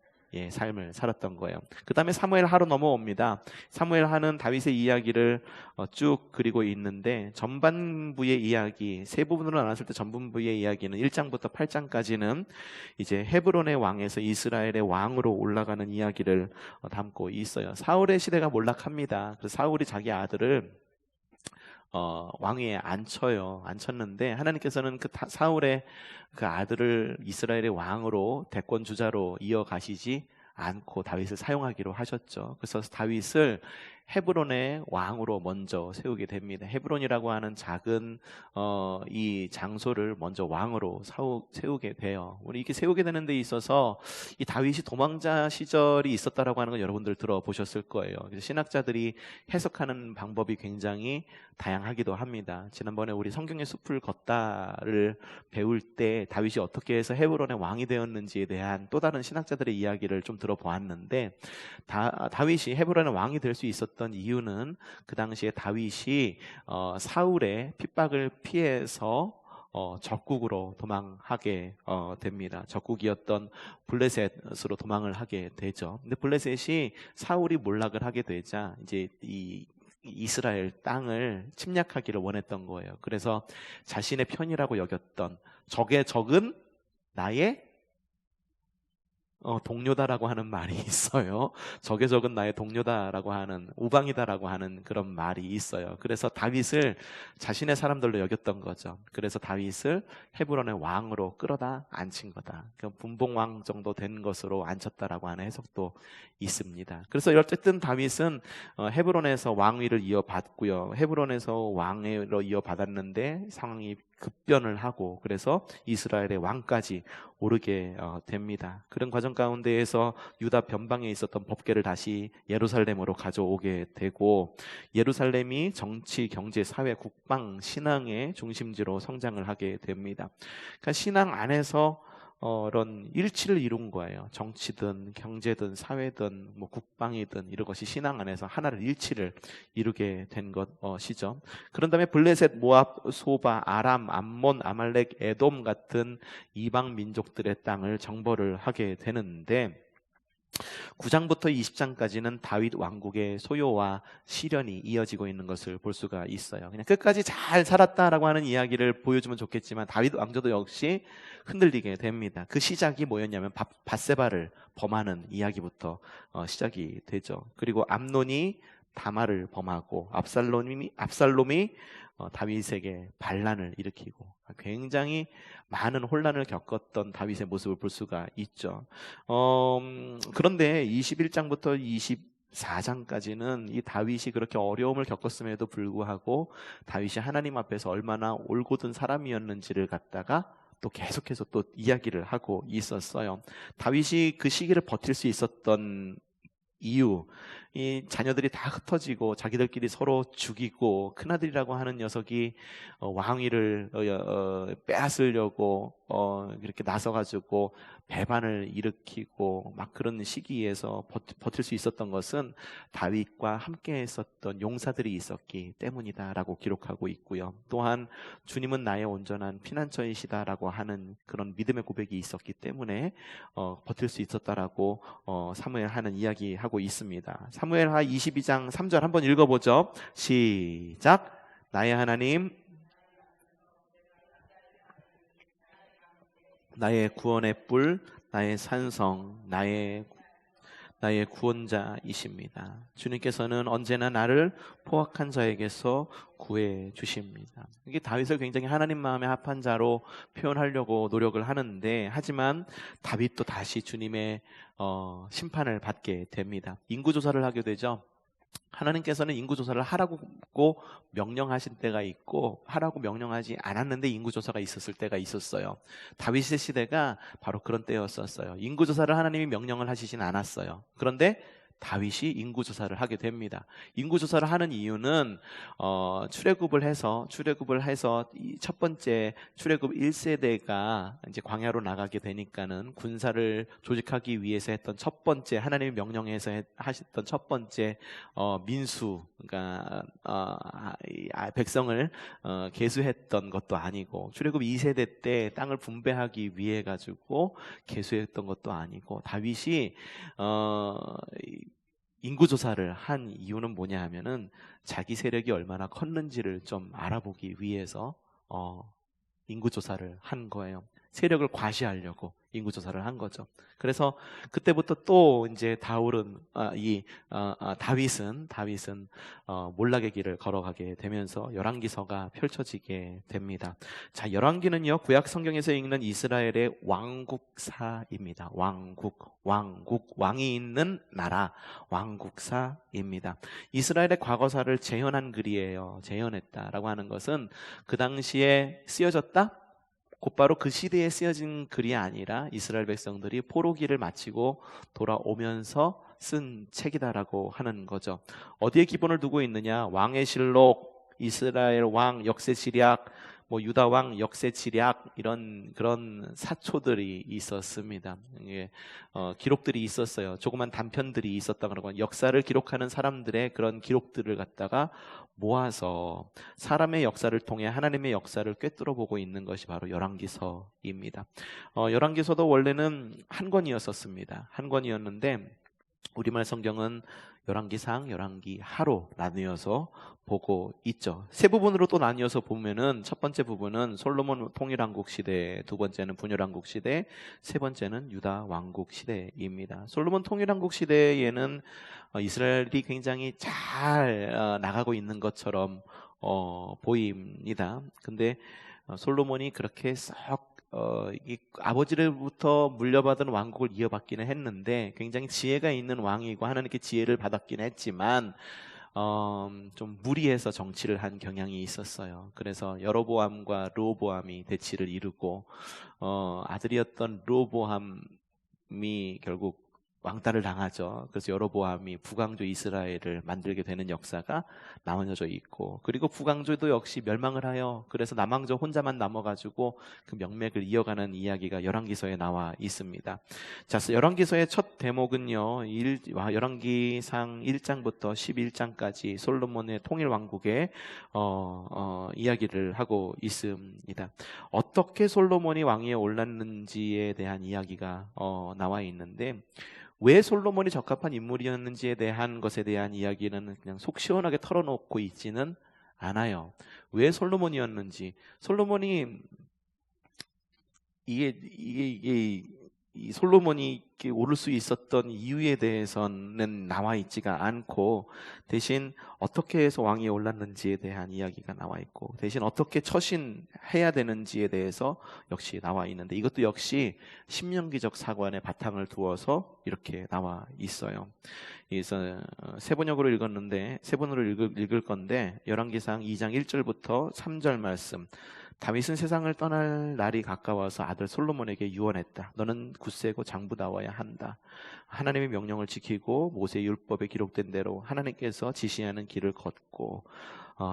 삶을 살았던 거예요. 그 다음에 사무엘 하로 넘어옵니다. 사무엘 하는 다윗의 이야기를 쭉 그리고 있는데, 전반부의 이야기, 세 부분으로 나눴을 때 전반부의 이야기는 1장부터 8장까지는 이제 헤브론의 왕에서 이스라엘의 왕으로 올라가는 이야기를 담고 있어요. 사울의 시대가 몰락합니다. 그래서 사울이 자기 아들을 왕위에 앉혔는데, 하나님께서는 그 사울의 그 아들을 이스라엘의 왕으로 대권 주자로 이어가시지 않고 다윗을 사용하기로 하셨죠. 그래서 다윗을 헤브론의 왕으로 먼저 세우게 됩니다. 헤브론이라고 하는 작은 이 장소를 먼저 왕으로 세우게 돼요. 우리 이렇게 세우게 되는 데 있어서 이 다윗이 도망자 시절이 있었다라고 하는 건 여러분들 들어보셨을 거예요. 그래서 신학자들이 해석하는 방법이 굉장히 다양하기도 합니다. 지난번에 우리 성경의 숲을 걷다를 배울 때 다윗이 어떻게 해서 헤브론의 왕이 되었는지에 대한 또 다른 신학자들의 이야기를 좀 들어보았는데, 다윗이 헤브론의 왕이 될 수 있었던 있었던 이유는 그 당시에 다윗이 사울의 핍박을 피해서 적국으로 도망하게 됩니다. 적국이었던 블레셋으로 도망을 하게 되죠. 근데 블레셋이 사울이 몰락을 하게 되자 이제 이 이스라엘 땅을 침략하기를 원했던 거예요. 그래서 자신의 편이라고 여겼던 적의 적은 나의 동료다라고 하는 말이 있어요. 적의 적은 나의 동료다라고 하는, 우방이다라고 하는 그런 말이 있어요. 그래서 다윗을 자신의 사람들로 여겼던 거죠. 그래서 다윗을 헤브론의 왕으로 끌어다 앉힌 거다. 분봉왕 정도 된 것으로 앉혔다라고 하는 해석도 있습니다. 그래서 어쨌든 다윗은 헤브론에서 왕위를 이어받고요. 헤브론에서 왕위로 이어받았는데 상황이 급변을 하고 그래서 이스라엘의 왕까지 오르게 됩니다. 그런 과정 가운데에서 유다 변방에 있었던 법궤를 다시 예루살렘으로 가져오게 되고 예루살렘이 정치, 경제, 사회, 국방, 신앙의 중심지로 성장을 하게 됩니다. 그러니까 신앙 안에서 이런 일치를 이룬 거예요. 정치든 경제든 사회든 뭐 국방이든 이런 것이 신앙 안에서 하나를 일치를 이루게 된 것이죠. 그런 다음에 블레셋, 모압, 소바, 아람, 암몬, 아말렉, 에돔 같은 이방 민족들의 땅을 정벌을 하게 되는데 9장부터 20장까지는 다윗 왕국의 소요와 시련이 이어지고 있는 것을 볼 수가 있어요. 그냥 끝까지 잘 살았다라고 하는 이야기를 보여주면 좋겠지만 다윗 왕조도 역시 흔들리게 됩니다. 그 시작이 뭐였냐면 밧세바를 범하는 이야기부터 시작이 되죠. 그리고 암논이 다말을 범하고 압살롬이 다윗에게 반란을 일으키고 굉장히 많은 혼란을 겪었던 다윗의 모습을 볼 수가 있죠. 그런데 21장부터 24장까지는 이 다윗이 그렇게 어려움을 겪었음에도 불구하고 다윗이 하나님 앞에서 얼마나 올곧은 사람이었는지를 갖다가 또 계속해서 또 이야기를 하고 있었어요. 다윗이 그 시기를 버틸 수 있었던 이유, 이 자녀들이 다 흩어지고 자기들끼리 서로 죽이고 큰아들이라고 하는 녀석이 왕위를 빼앗으려고 이렇게 나서가지고 배반을 일으키고 막 그런 시기에서 버틸 수 있었던 것은 다윗과 함께 했었던 용사들이 있었기 때문이다라고 기록하고 있고요. 또한 주님은 나의 온전한 피난처이시다라고 하는 그런 믿음의 고백이 있었기 때문에 버틸 수 있었다라고 사무엘하는 이야기하고 있습니다. 사무엘하 22장 3절 한번 읽어보죠. 시작. 나의 하나님, 나의 구원의 뿔, 나의 산성, 나의 구원자이십니다. 주님께서는 언제나 나를 포악한 자에게서 구해 주십니다. 이게 다윗을 굉장히 하나님 마음에 합한 자로 표현하려고 노력을 하는데 하지만 다윗도 다시 주님의 심판을 받게 됩니다. 인구조사를 하게 되죠. 하나님께서는 인구조사를 하라고 명령하신 때가 있고 하라고 명령하지 않았는데 인구조사가 있었을 때가 있었어요. 다윗의 시대가 바로 그런 때였었어요. 인구조사를 하나님이 명령을 하시진 않았어요. 그런데 다윗이 인구조사를 하게 됩니다. 인구조사를 하는 이유는 출애굽을 해서 첫 번째 출애굽 1세대가 이제 광야로 나가게 되니까는 군사를 조직하기 위해서 했던 첫 번째 하나님이 명령해서 하셨던 첫 번째 민수, 그러니까 백성을 계수했던 것도 아니고 출애굽 2세대 때 땅을 분배하기 위해 가지고 계수했던 것도 아니고 다윗이 인구조사를 한 이유는 뭐냐 하면은 자기 세력이 얼마나 컸는지를 좀 알아보기 위해서 인구조사를 한 거예요. 세력을 과시하려고 인구조사를 한 거죠. 그래서 그때부터 또 이제 다윗은 몰락의 길을 걸어가게 되면서 열왕기서가 펼쳐지게 됩니다. 자, 열왕기는요 구약 성경에서 읽는 이스라엘의 왕국사입니다. 왕이 있는 나라, 왕국사입니다. 이스라엘의 과거사를 재현한 글이에요. 재현했다라고 하는 것은 그 당시에 쓰여졌다? 곧바로 그 시대에 쓰여진 글이 아니라 이스라엘 백성들이 포로기를 마치고 돌아오면서 쓴 책이다라고 하는 거죠. 어디에 기본을 두고 있느냐? 왕의 실록, 이스라엘 왕 역사시략, 뭐 유다 왕 역세 지략 이런 그런 사초들이 있었습니다. 이게 기록들이 있었어요. 조그만 단편들이 있었다 그러고 역사를 기록하는 사람들의 그런 기록들을 갖다가 모아서 사람의 역사를 통해 하나님의 역사를 꿰뚫어 보고 있는 것이 바로 열왕기서입니다. 열왕기서도 원래는 한 권이었었습니다. 한 권이었는데 우리말 성경은 열왕기상, 열왕기하로 나뉘어서 보고 있죠. 세 부분으로 또 나뉘어서 보면은 첫 번째 부분은 솔로몬 통일왕국 시대, 두 번째는 분열왕국 시대, 세 번째는 유다 왕국 시대입니다. 솔로몬 통일왕국 시대에는 이스라엘이 굉장히 잘 나가고 있는 것처럼 보입니다. 근데 솔로몬이 그렇게 썩 이 아버지로부터 물려받은 왕국을 이어받기는 했는데 굉장히 지혜가 있는 왕이고 하나님께 지혜를 받았긴 했지만 좀 무리해서 정치를 한 경향이 있었어요. 그래서 여로보암과 르호보암이 대치를 이루고 아들이었던 르호보암이 결국 왕따를 당하죠. 그래서 여로보암이 북왕조 이스라엘을 만들게 되는 역사가 나눠져 있고, 그리고 북왕조도 역시 멸망을 하여 그래서 남왕조 혼자만 남아가지고 그 명맥을 이어가는 이야기가 열왕기서에 나와 있습니다. 자, 열왕기서의 첫 대목은요, 열왕기상 1장부터 11장까지 솔로몬의 통일 왕국의 이야기를 하고 있습니다. 어떻게 솔로몬이 왕위에 올랐는지에 대한 이야기가 나와 있는데, 왜 솔로몬이 적합한 인물이었는지에 대한 것에 대한 이야기는 그냥 속 시원하게 털어놓고 있지는 않아요. 왜 솔로몬이었는지, 솔로몬이 이 솔로몬이 오를 수 있었던 이유에 대해서는 나와 있지가 않고, 대신 어떻게 해서 왕위에 올랐는지에 대한 이야기가 나와 있고, 대신 어떻게 처신해야 되는지에 대해서 역시 나와 있는데, 이것도 역시 신명기적 사관의 바탕을 두어서 이렇게 나와 있어요. 그래서 세 번역으로 읽었는데, 세 번으로 읽을 건데, 열왕기상 2장 1절부터 3절 말씀. 다윗은 세상을 떠날 날이 가까워서 아들 솔로몬에게 유언했다. 너는 굳세고 장부다워야 한다. 하나님의 명령을 지키고 모세의 율법에 기록된 대로 하나님께서 지시하는 길을 걷고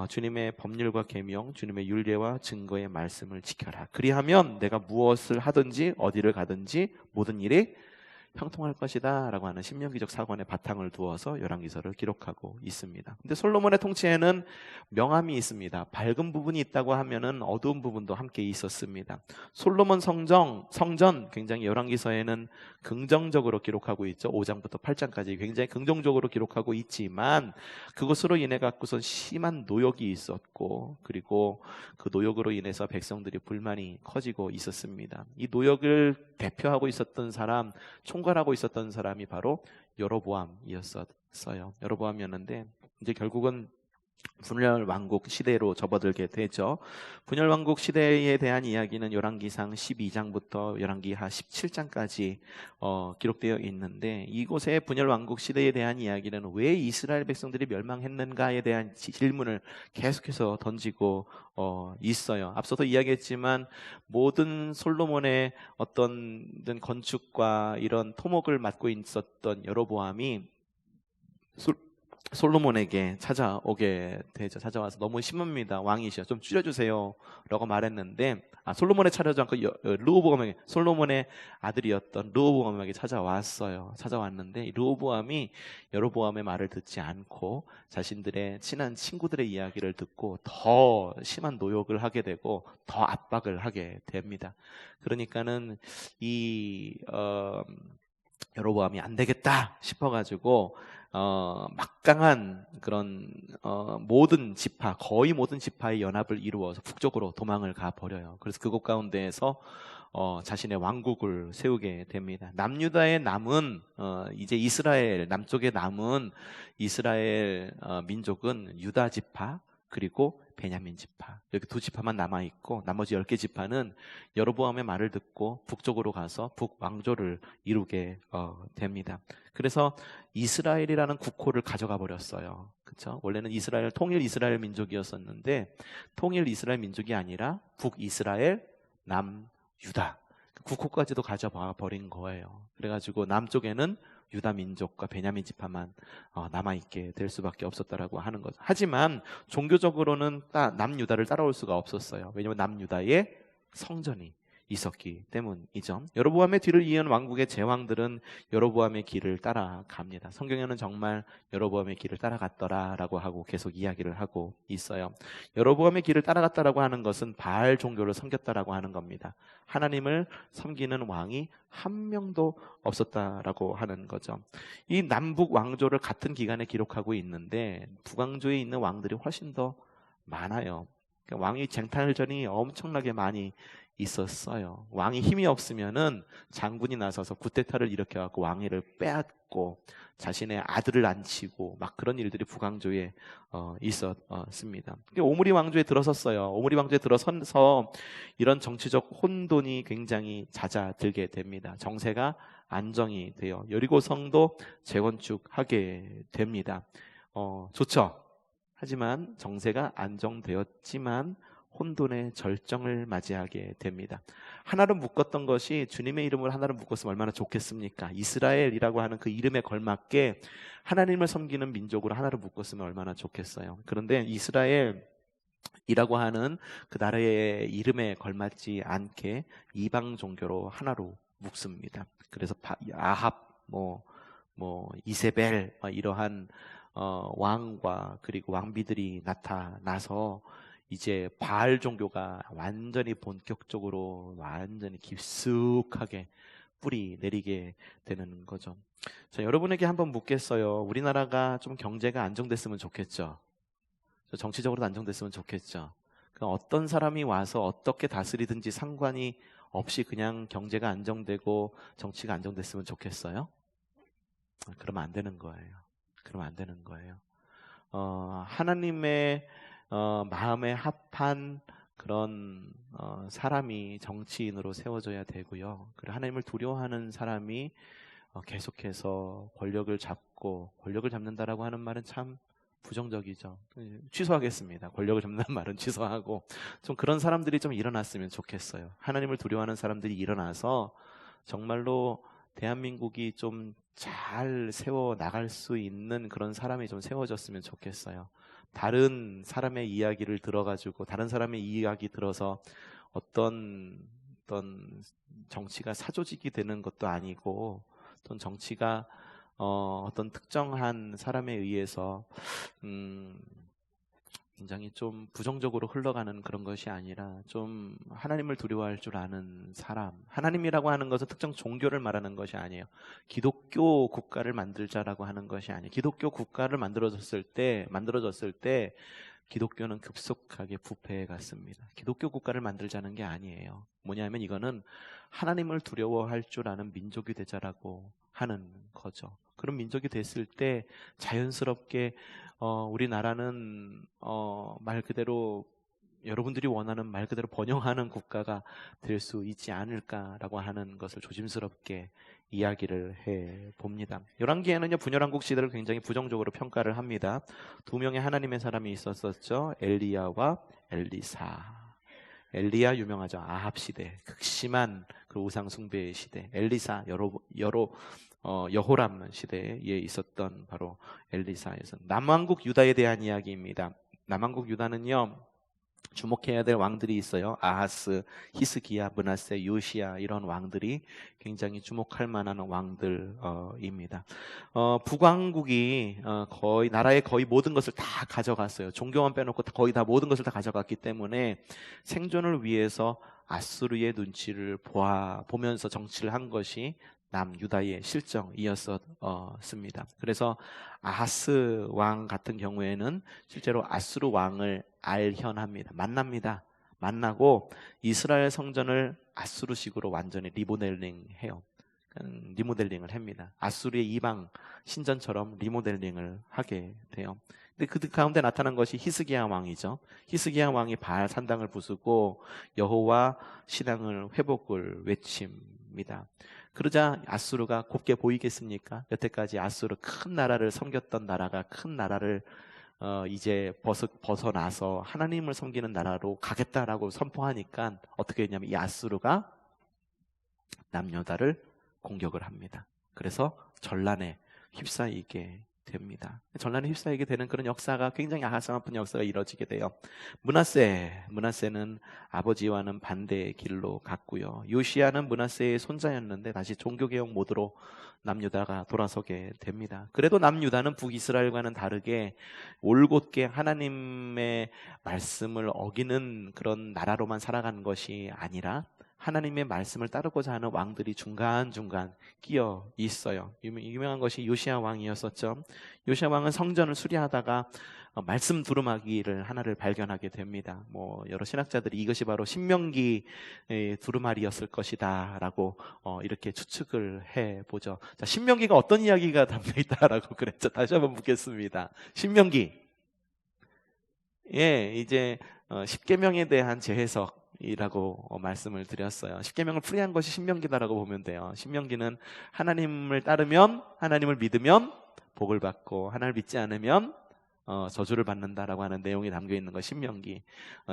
주님의 법률과 계명, 주님의 율례와 증거의 말씀을 지켜라. 그리하면 내가 무엇을 하든지 어디를 가든지 모든 일이 형통할 것이다 라고 하는 신명기적 사관의 바탕을 두어서 열왕기서를 기록하고 있습니다. 근데 솔로몬의 통치에는 명암이 있습니다. 밝은 부분이 있다고 하면은 어두운 부분도 함께 있었습니다. 솔로몬 성전 굉장히 열왕기서에는 긍정적으로 기록하고 있죠. 5장부터 8장까지 굉장히 긍정적으로 기록하고 있지만, 그것으로 인해 갖고선 심한 노역이 있었고, 그리고 그 노역으로 인해서 백성들이 불만이 커지고 있었습니다. 이 노역을 대표하고 있었던 사람, 총괄하고 있었던 사람이 바로 여로보암이었어요. 여로보암이었는데 이제 결국은 분열왕국 시대로 접어들게 되죠. 분열왕국 시대에 대한 이야기는 열왕기상 12장부터 열왕기하 17장까지 기록되어 있는데, 이곳의 분열왕국 시대에 대한 이야기는 왜 이스라엘 백성들이 멸망했는가에 대한 질문을 계속해서 던지고 있어요. 앞서도 이야기했지만 모든 솔로몬의 어떤 건축과 이런 토목을 맡고 있었던 여로보암이 솔로몬에게 찾아오게 되죠. 찾아와서 너무 심합니다. 왕이시여 좀 줄여주세요 라고 말했는데, 솔로몬에 찾아오지 않고 르호보암에게, 솔로몬의 아들이었던 르호보암에게 찾아왔는데, 르호보암이 여로보암의 말을 듣지 않고 자신들의 친한 친구들의 이야기를 듣고 더 심한 노역을 하게 되고 더 압박을 하게 됩니다. 그러니까는 여로보암이 안 되겠다 싶어가지고 막강한 그런 거의 모든 지파의 연합을 이루어서 북쪽으로 도망을 가버려요. 그래서 그곳 가운데에서 자신의 왕국을 세우게 됩니다. 남유다의 남은 이제 이스라엘 남쪽에 남은 이스라엘 민족은 유다 지파 그리고 베냐민 지파, 여기 두 지파만 남아있고 나머지 10개 지파는 여로보암의 말을 듣고 북쪽으로 가서 북왕조를 이루게 됩니다. 그래서 이스라엘이라는 국호를 가져가 버렸어요. 그렇죠? 원래는 통일 이스라엘 민족이었었는데, 통일 이스라엘 민족이 아니라 북이스라엘, 남유다 국호까지도 가져가 버린 거예요. 그래가지고 남쪽에는 유다 민족과 베냐민 지파만 남아있게 될 수밖에 없었다라고 하는 거죠. 하지만 종교적으로는 남유다를 따라올 수가 없었어요. 왜냐하면 남유다에 성전이 있었기 때문이죠. 여로보암의 뒤를 이은 왕국의 제왕들은 여로보암의 길을 따라갑니다. 성경에는 정말 여로보암의 길을 따라갔더라라고 하고 계속 이야기를 하고 있어요. 여로보암의 길을 따라갔다라고 하는 것은 바알 종교를 섬겼다라고 하는 겁니다. 하나님을 섬기는 왕이 한 명도 없었다라고 하는 거죠. 이 남북 왕조를 같은 기간에 기록하고 있는데 북왕조에 있는 왕들이 훨씬 더 많아요. 그러니까 왕위 쟁탈전이 엄청나게 많이 있었어요. 왕이 힘이 없으면은 장군이 나서서 쿠데타를 일으켜갖고 왕위를 빼앗고 자신의 아들을 앉히고 막 그런 일들이 북왕조에 있었습니다. 오므리 왕조에 들어섰어요. 오므리 왕조에 들어서서 이런 정치적 혼돈이 굉장히 잦아들게 됩니다. 정세가 안정이 돼요. 여리고 성도 재건축하게 됩니다. 좋죠. 하지만 정세가 안정되었지만 혼돈의 절정을 맞이하게 됩니다. 하나로 묶었던 것이 주님의 이름으로 하나로 묶었으면 얼마나 좋겠습니까? 이스라엘이라고 하는 그 이름에 걸맞게 하나님을 섬기는 민족으로 하나로 묶었으면 얼마나 좋겠어요. 그런데 이스라엘이라고 하는 그 나라의 이름에 걸맞지 않게 이방 종교로 하나로 묶습니다. 그래서 아합, 이세벨 이러한 왕과 그리고 왕비들이 나타나서 이제 바알 종교가 완전히 본격적으로 완전히 깊숙하게 뿌리 내리게 되는 거죠. 자, 여러분에게 한번 묻겠어요. 우리나라가 좀 경제가 안정됐으면 좋겠죠. 정치적으로도 안정됐으면 좋겠죠. 어떤 사람이 와서 어떻게 다스리든지 상관이 없이 그냥 경제가 안정되고 정치가 안정됐으면 좋겠어요? 그러면 안 되는 거예요. 그러면 안 되는 거예요. 하나님의 마음에 합한 그런 사람이 정치인으로 세워져야 되고요. 그리고 하나님을 두려워하는 사람이 계속해서 권력을 잡는다라고 하는 말은 참 부정적이죠. 취소하겠습니다. 권력을 잡는다는 말은 취소하고 좀 그런 사람들이 좀 일어났으면 좋겠어요. 하나님을 두려워하는 사람들이 일어나서 정말로 대한민국이 좀 잘 세워 나갈 수 있는 그런 사람이 좀 세워졌으면 좋겠어요. 다른 사람의 이야기를 들어가지고 다른 사람의 이야기 들어서 어떤 정치가 사조직이 되는 것도 아니고 어떤 정치가 어떤 특정한 사람에 의해서 굉장히 좀 부정적으로 흘러가는 그런 것이 아니라 좀 하나님을 두려워할 줄 아는 사람. 하나님이라고 하는 것은 특정 종교를 말하는 것이 아니에요. 기독교 국가를 만들자라고 하는 것이 아니에요. 기독교 국가를 만들어졌을 때 기독교는 급속하게 부패해 갔습니다. 기독교 국가를 만들자는 게 아니에요. 뭐냐면 이거는 하나님을 두려워할 줄 아는 민족이 되자라고 하는 거죠. 그런 민족이 됐을 때 자연스럽게 우리나라는 말 그대로 여러분들이 원하는 말 그대로 번영하는 국가가 될 수 있지 않을까라고 하는 것을 조심스럽게 이야기를 해 봅니다. 열왕기에는요 분열왕국 시대를 굉장히 부정적으로 평가를 합니다. 두 명의 하나님의 사람이 있었었죠. 엘리야와 엘리사. 엘리야 유명하죠. 아합 시대, 극심한 그 우상 숭배의 시대. 엘리사 여호람 시대에 있었던 바로 엘리사에서 남왕국 유다에 대한 이야기입니다. 남왕국 유다는요 주목해야 될 왕들이 있어요. 아하스, 히스기야, 므낫세, 요시야 이런 왕들이 굉장히 주목할 만한 왕들입니다. 북왕국이 거의 나라의 거의 모든 것을 다 가져갔어요. 종교만 빼놓고 거의 다 모든 것을 다 가져갔기 때문에 생존을 위해서 아수르의 눈치를 보면서 정치를 한 것이 남유다의 실정이었습니다. 그래서 아하스 왕 같은 경우에는 실제로 아수르 왕을 알현합니다. 만나고 이스라엘 성전을 아수르식으로 완전히 리모델링해요. 리모델링을 합니다. 아수르의 이방 신전처럼 리모델링을 하게 돼요. 근데 그 가운데 나타난 것이 히스기야 왕이죠. 히스기야 왕이 바알 산당을 부수고 여호와 신앙을 회복을 외칩니다. 그러자 아수르가 곱게 보이겠습니까? 여태까지 아수르 큰 나라를 섬겼던 나라가 큰 나라를 이제 벗어나서 하나님을 섬기는 나라로 가겠다라고 선포하니까 어떻게 했냐면 이 아수르가 남유다를 공격을 합니다. 그래서 전란에 휩싸이게 됩니다. 전란에 휩싸이게 되는 그런 역사가 굉장히 가슴 아픈 역사가 이뤄지게 돼요. 문하세는 아버지와는 반대의 길로 갔고요. 요시야는 문하세의 손자였는데 다시 종교개혁 모드로 남유다가 돌아서게 됩니다. 그래도 남유다는 북이스라엘과는 다르게 올곧게 하나님의 말씀을 어기는 그런 나라로만 살아간 것이 아니라 하나님의 말씀을 따르고자 하는 왕들이 중간중간 끼어 있어요. 유명한 것이 요시야 왕이었었죠. 요시야 왕은 성전을 수리하다가 말씀 두루마기를 하나를 발견하게 됩니다. 여러 신학자들이 이것이 바로 신명기 두루마리였을 것이다라고 이렇게 추측을 해보죠. 자, 신명기가 어떤 이야기가 담겨 있다라고 그랬죠. 다시 한번 묻겠습니다. 신명기. 이제 십계명에 대한 재해석 이라고 말씀을 드렸어요. 십계명을 풀이한 것이 신명기다라고 보면 돼요. 신명기는 하나님을 따르면, 하나님을 믿으면 복을 받고, 하나님을 믿지 않으면 저주를 받는다라고 하는 내용이 담겨 있는 것 신명기.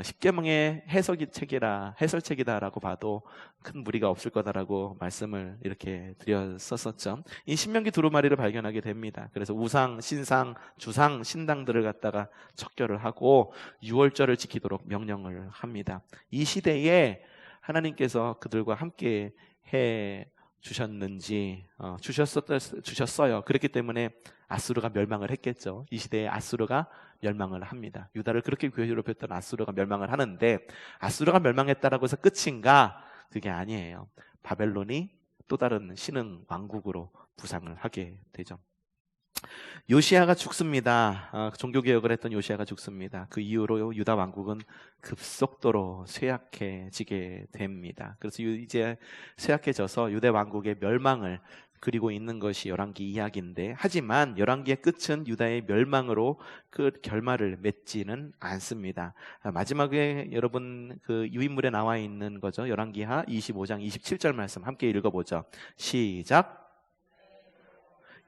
십계명의 해설책이다라고 봐도 큰 무리가 없을 거다라고 말씀을 이렇게 드렸었죠. 이 신명기 두루마리를 발견하게 됩니다. 그래서 우상, 신상, 주상, 신당들을 갖다가 척결을 하고 유월절을 지키도록 명령을 합니다. 이 시대에 하나님께서 그들과 함께 해 주셨는지 주셨어요. 그렇기 때문에 아수르가 멸망을 했겠죠. 이 시대에 아수르가 멸망을 합니다. 유다를 그렇게 괴롭혔던 아수르가 멸망을 하는데 아수르가 멸망했다라고 해서 끝인가? 그게 아니에요. 바벨론이 또 다른 신흥 왕국으로 부상을 하게 되죠. 요시야가 죽습니다. 종교개혁을 했던 요시야가 죽습니다. 그 이후로 유다 왕국은 급속도로 쇠약해지게 됩니다. 그래서 이제 쇠약해져서 유대 왕국의 멸망을 그리고 있는 것이 열왕기 이야기인데, 하지만 열왕기의 끝은 유다의 멸망으로 그 결말을 맺지는 않습니다. 마지막에 여러분 그 유인물에 나와 있는 거죠. 열왕기하 25장 27절 말씀 함께 읽어보죠. 시작.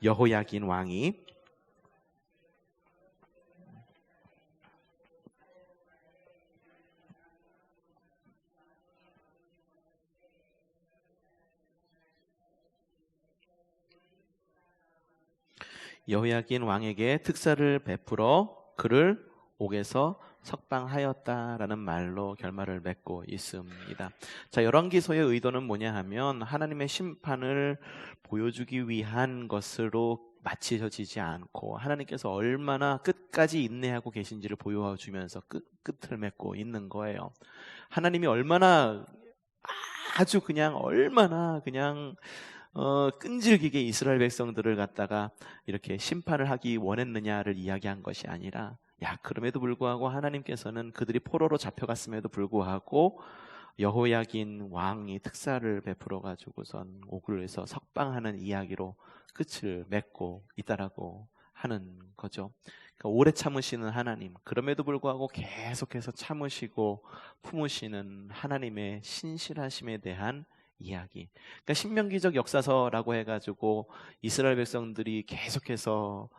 여호야긴 왕이 여호야긴 왕에게 특사를 베풀어 그를 옥에서 석방하였다라는 말로 결말을 맺고 있습니다. 자, 열왕기서의 의도는 뭐냐 하면 하나님의 심판을 보여주기 위한 것으로 마치어지지 않고 하나님께서 얼마나 끝까지 인내하고 계신지를 보여주면서 끝을 맺고 있는 거예요. 하나님이 얼마나 끈질기게 이스라엘 백성들을 갖다가 이렇게 심판을 하기 원했느냐를 이야기한 것이 아니라, 그럼에도 불구하고 하나님께서는 그들이 포로로 잡혀갔음에도 불구하고 여호야긴 왕이 특사를 베풀어 가지고선 옥을에서 석방하는 이야기로 끝을 맺고 있다라고 하는 거죠. 그러니까 오래 참으시는 하나님, 그럼에도 불구하고 계속해서 참으시고 품으시는 하나님의 신실하심에 대한 이야기. 그러니까 신명기적 역사서라고 해가지고 이스라엘 백성들이 계속해서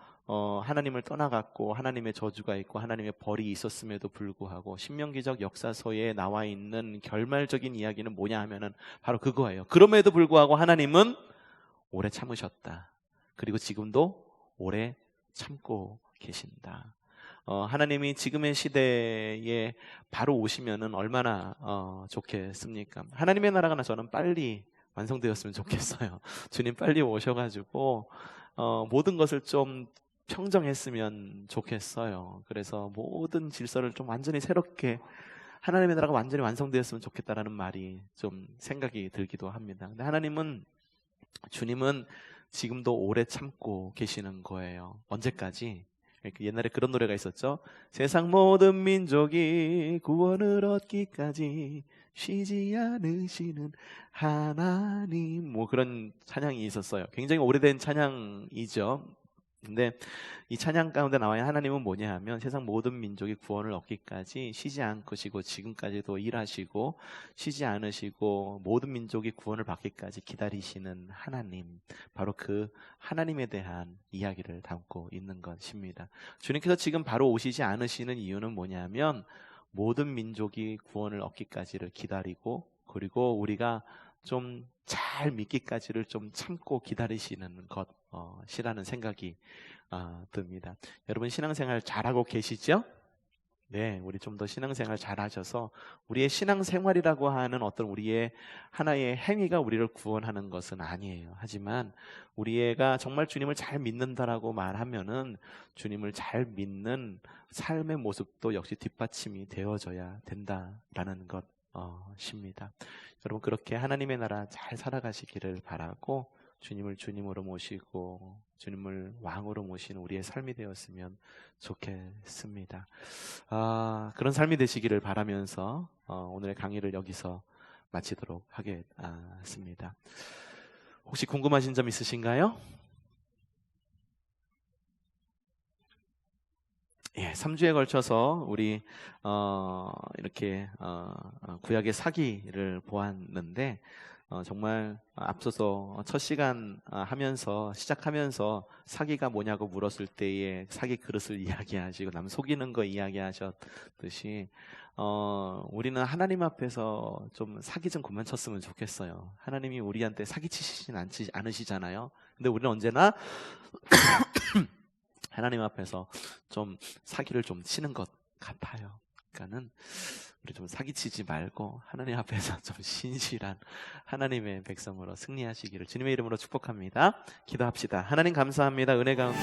하나님을 떠나갔고 하나님의 저주가 있고 하나님의 벌이 있었음에도 불구하고 신명기적 역사서에 나와 있는 결말적인 이야기는 뭐냐 하면은 바로 그거예요. 그럼에도 불구하고 하나님은 오래 참으셨다. 그리고 지금도 오래 참고 계신다. 하나님이 지금의 시대에 바로 오시면은 얼마나 좋겠습니까? 하나님의 나라가 저는 빨리 완성되었으면 좋겠어요. 주님 빨리 오셔가지고 모든 것을 좀 평정했으면 좋겠어요. 그래서 모든 질서를 좀 완전히 새롭게, 하나님의 나라가 완전히 완성되었으면 좋겠다라는 말이 좀 생각이 들기도 합니다. 근데 주님은 지금도 오래 참고 계시는 거예요. 언제까지? 옛날에 그런 노래가 있었죠. 세상 모든 민족이 구원을 얻기까지 쉬지 않으시는 하나님, 그런 찬양이 있었어요. 굉장히 오래된 찬양이죠. 근데 이 찬양 가운데 나와 있는 하나님은 뭐냐 하면 세상 모든 민족이 구원을 얻기까지 쉬지 않으시고 지금까지도 일하시고 쉬지 않으시고 모든 민족이 구원을 받기까지 기다리시는 하나님, 바로 그 하나님에 대한 이야기를 담고 있는 것입니다. 주님께서 지금 바로 오시지 않으시는 이유는 뭐냐면 모든 민족이 구원을 얻기까지를 기다리고, 그리고 우리가 좀 잘 믿기까지를 좀 참고 기다리시는 것이라는 생각이 듭니다. 여러분 신앙생활 잘하고 계시죠? 네, 우리 좀 더 신앙생활 잘하셔서 우리의 신앙생활이라고 하는 어떤 우리의 하나의 행위가 우리를 구원하는 것은 아니에요. 하지만 우리가 정말 주님을 잘 믿는다라고 말하면은 주님을 잘 믿는 삶의 모습도 역시 뒷받침이 되어져야 된다라는 것입니다. 여러분 그렇게 하나님의 나라 잘 살아가시기를 바라고 주님을 주님으로 모시고 주님을 왕으로 모시는 우리의 삶이 되었으면 좋겠습니다. 그런 삶이 되시기를 바라면서 오늘의 강의를 여기서 마치도록 하겠습니다. 혹시 궁금하신 점 있으신가요? 예, 3주에 걸쳐서 우리 이렇게 구약의 사기를 보았는데 정말 앞서서 첫 시간 시작하면서 사기가 뭐냐고 물었을 때에 사기 그릇을 이야기하시고 남 속이는 거 이야기하셨듯이 우리는 하나님 앞에서 좀 사기 좀 그만 쳤으면 좋겠어요. 하나님이 우리한테 사기 치시진 않으시잖아요. 근데 우리는 언제나 하나님 앞에서 좀 사기를 좀 치는 것 같아요. 그러니까는 우리 좀 사기치지 말고 하나님 앞에서 좀 신실한 하나님의 백성으로 승리하시기를 주님의 이름으로 축복합니다. 기도합시다. 하나님 감사합니다. 은혜 가운데